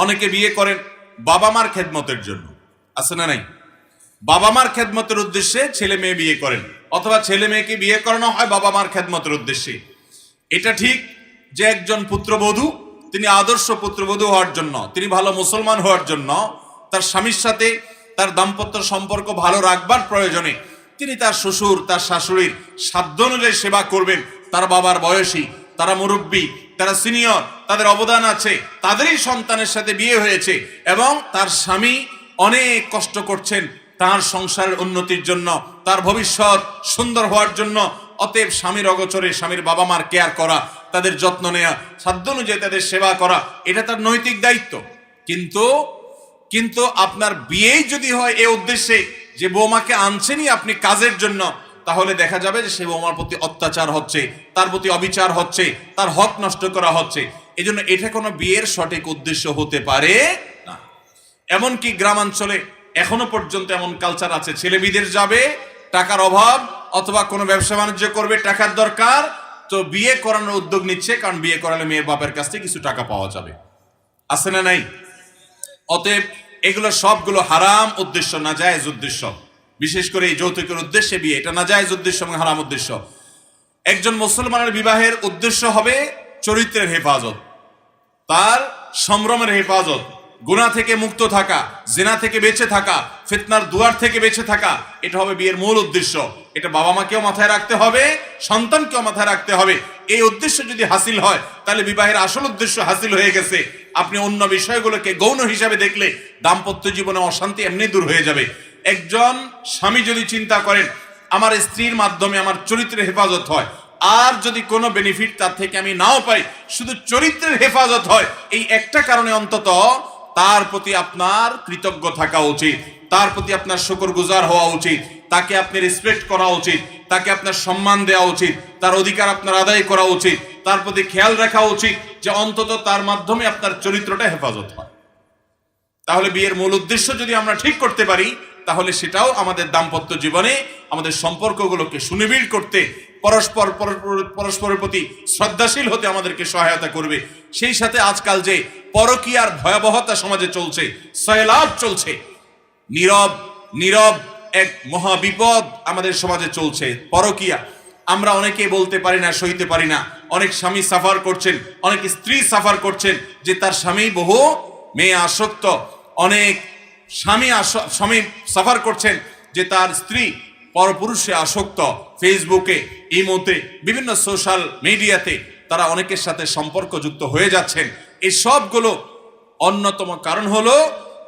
অনেকে বিয়ে করেন বাবা মার খেদমতের জন্য, আছে না নাই? বাবা মার খেদমতের উদ্দেশ্যে ছেলে মেয়ে বিয়ে করেন, অথবা ছেলে মেয়েকে বিয়ে করানো হয় বাবা মার খেদমতের উদ্দেশ্যে। এটা ঠিক যে একজন পুত্রবধূ তিনি আদর্শ পুত্রবধূ হওয়ার জন্য, তিনি ভালো মুসলমান হওয়ার জন্য, তার স্বামীর সাথে তার দাম্পত্য সম্পর্ক ভালো রাখবার প্রয়োজনে তিনি তার শ্বশুর তার শাশুড়ির সাধ্য অনুযায়ী সেবা করবেন। তার বাবার বয়সী, তারা মুরব্বী, তারা সিনিয়র, তাদের অবদান আছে, তাদেরই সন্তানের সাথে বিয়ে হয়েছে এবং তার স্বামী অনেক কষ্ট করছেন তার সংসারের উন্নতির জন্য, তার ভবিষ্যৎ সুন্দর হওয়ার জন্য। অতএব স্বামীর অগোচরে স্বামীর বাবা মার কেয়ার করা, তাদের যত্ন নেওয়া, সাধ্য অনুযায়ী তাদের সেবা করা, এটা তার নৈতিক দায়িত্ব। কিন্তু আপনার বিয়েই যদি হয় এই উদ্দেশ্যে যে বৌমাকে আনছেনই আপনি কাজের জন্য, তাহলে দেখা যাবে যে সে বৌমার প্রতি অত্যাচার হচ্ছে, তার প্রতি অবিচার হচ্ছে, তার হক নষ্ট করা হচ্ছে। এই জন্য এটা কোনো বিয়ের সঠিক উদ্দেশ্য হতে পারে না। এমনকি গ্রামাঞ্চলে এখনো পর্যন্ত এমন কালচার আছে, ছেলে বিদেশ যাবে, টাকার অভাব, অথবা কোনো ব্যবসা বাণিজ্য করবে, টাকার দরকার, তো বিয়ে করানোর উদ্যোগ নিচ্ছে, কারণ বিয়ে করালে মেয়ের বাপের কাছ থেকে কিছু টাকা পাওয়া যাবে, আছে না নাই? অতএব এগুলো সবগুলো হারাম উদ্দেশ্য, নাজায়েজ উদ্দেশ্য। বিশেষ করে এই যৌতুকের উদ্দেশ্যে বিয়ে, এটা নাজায়েজ উদ্দেশ্য এবং হারাম উদ্দেশ্য। একজন মুসলমানের বিবাহের উদ্দেশ্য হবে চরিত্রের হেফাজত, তার সম্ভ্রমের হেফাজত, গুনাহ থেকে মুক্ত থাকা, জিনা থেকে বেঁচে থাকা, ফিতনার দুয়ার থেকে বেঁচে থাকা। এটা হবে বিয়ের মূল উদ্দেশ্য। এটা বাবা মাকেও মাথায় রাখতে হবে, সন্তানকেও মাথায় রাখতে হবে। এই উদ্দেশ্য যদি হাসিল হয় তাহলে বিবাহের আসল উদ্দেশ্য হাসিল হয়ে গেছে। আপনি অন্য বিষয়গুলোকে গৌণ হিসাবে দেখলে দাম্পত্য জীবনে অশান্তি এমনি দূর হয়ে যাবে। একজন স্বামী যদি চিন্তা করেন আমার স্ত্রীর মাধ্যমে আমার চরিত্রের হেফাজত হয়, আর যদি কোনো বেনিফিট তার থেকে আমি নাও পাই, শুধু চরিত্রের হেফাজত হয়, এই একটা কারণে অন্তত তার প্রতি আপনার কৃতজ্ঞ থাকা উচিত, তার প্রতি আপনার শুকরগুজার হওয়া উচিত, তাকে আপনি রেসপেক্ট করা উচিত, তাকে আপনার সম্মান দেওয়া উচিত, তার অধিকার আপনার আদায় করা উচিত, তার প্রতি খেয়াল রাখা উচিত যে অন্তত তার মাধ্যমে আপনার চরিত্রটা হেফাজত হয়। তাহলে বিয়ের মূল উদ্দেশ্য যদি আমরা ঠিক করতে পারি, তাহলে সেটাও আমাদের দাম্পত্য জীবনে আমাদের সম্পর্কগুলোকে সুনিবিড় করতে, পরস্পরের প্রতি শ্রদ্ধাশীল হতে আমাদেরকে সহায়তা করবে। সেই সাথে আজকাল যে পরকীয়ার ভয়াবহতা সমাজে চলছে, সয়লাব চলছে, নীরব এক মহাবিপদ আমাদের সমাজে চলছে, পরকীয়া। আমরা অনেকে বলতে পারি না, সইতে পারি না। অনেক স্বামী সাফার করছেন, অনেক স্ত্রী সাফার করছেন যে তার স্বামী বহু মেয়ে আসক্ত, অনেক স্বামী সাফার করছেন যে তার স্ত্রী পরপুরুষে আসক্ত। ফেসবুকে, ইমোতে, বিভিন্ন সোশ্যাল মিডিয়াতে তারা অনেকের সাথে সম্পর্কযুক্ত হয়ে যাচ্ছেন। এই সবগুলো অন্যতম কারণ হলো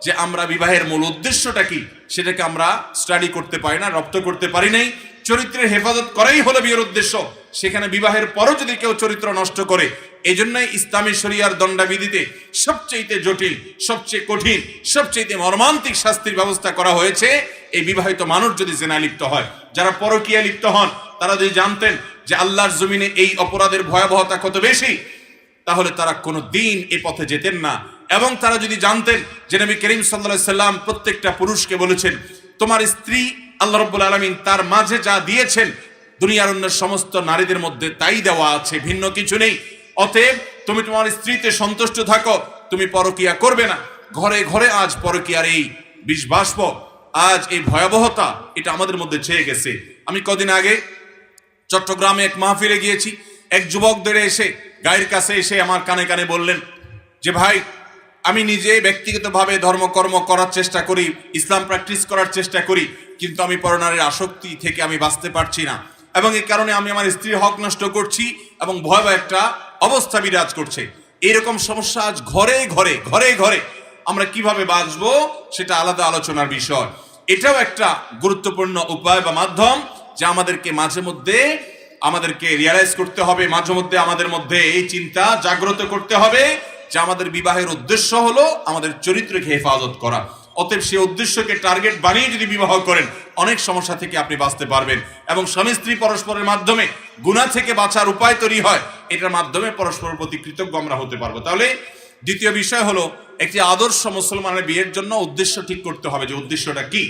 যে আমরা বিবাহের মূল উদ্দেশ্যটা কি সেটাকে আমরা স্টাডি করতে পারি না, রপ্ত করতে পারি নাই। চরিত্রের হেফাজত করাই হলো বিয়ের উদ্দেশ্য। সেখানে বিবাহের পরও যদি কেউ চরিত্র নষ্ট করে, এই জন্যই ইসলামী শরিয়ার দণ্ডবিধিতে সবচেয়ে জটিল, সবচেয়ে কঠিন, সবচেয়ে মর্মান্তিক শাস্তির ব্যবস্থা করা হয়েছে এই বিবাহিত মানুষ যদি জিনা লিপ্ত হয়। যারা পরকীয়া লিপ্ত হন তারা যদি জানতেন যে আল্লাহর জমিনে এই অপরাধের ভয়াবহতা কত বেশি, তাহলে তারা কোনো দিন এ পথে যেতেন না। এবং তারা যদি জানতেন যে নবী করিম সাল্লাল্লাহু আলাইহি সাল্লাম প্রত্যেকটা পুরুষকে বলেছেন, তোমার স্ত্রী আল্লাহ রাব্বুল আলামিন তার মাঝে যা দিয়েছেন দুনিয়ার অন্য সমস্ত নারীদের মধ্যে তাই দেওয়া আছে, ভিন্ন কিছু নেই। অতএব তুমি তোমার স্ত্রীতে সন্তুষ্ট থাকো, তুমি পরকীয়া করবে না। ঘরে ঘরে আজ পরকীয়ার এই বিষবাষ্প, আজ এই ভয়াবহতা, এটা আমাদের মধ্যে ছেয়ে গেছে। আমি কদিন আগে চট্টগ্রামে এক মাহফিলে গিয়েছি। এক যুবক ধরে এসে গায়ের কাছে এসে আমার কানে কানে বললেন যে ভাই, আমি নিজে ব্যক্তিগতভাবে ধর্মকর্ম করার চেষ্টা করি, ইসলাম প্র্যাকটিস করার চেষ্টা করি, কিন্তু আমি পরনারীর আসক্তি থেকে আমি বাঁচতে পারছি না, এবং এই কারণে আমি আমার স্ত্রীর হক নষ্ট করছি এবং ভয়াবহ একটা অবস্থা বিরাজ করছে। এইরকম সমস্যা আজ ঘরে ঘরে। আমরা কিভাবে বাঁচবো সেটা আলাদা আলোচনার বিষয়। এটাও একটা গুরুত্বপূর্ণ উপায় বা মাধ্যম যা আমাদেরকে মাঝে মধ্যে আমাদেরকে রিয়ালাইজ করতে হবে, মাঝে মধ্যে আমাদের মধ্যে এই চিন্তা জাগ্রত করতে হবে যে আমাদের বিবাহের উদ্দেশ্য হলো আমাদের চরিত্রকে হেফাজত করা। অতএব সেই উদ্দেশ্যকে টার্গেট বানিয়ে যদি বিবাহ করেন, অনেক সমস্যা থেকে আপনি বাঁচতে পারবেন এবং স্বামী স্ত্রী পরস্পরের মাধ্যমে গুনাহ থেকে বাঁচার উপায় তৈরি হয়। এটার মাধ্যমে পরস্পরের প্রতি কৃতজ্ঞ আমরা হতে পারবো। তাহলে দ্বিতীয় বিষয় হলো একটি আদর্শ মুসলমানের বিয়ের জন্য উদ্দেশ্য ঠিক করতে হবে যে উদ্দেশ্যটা কি।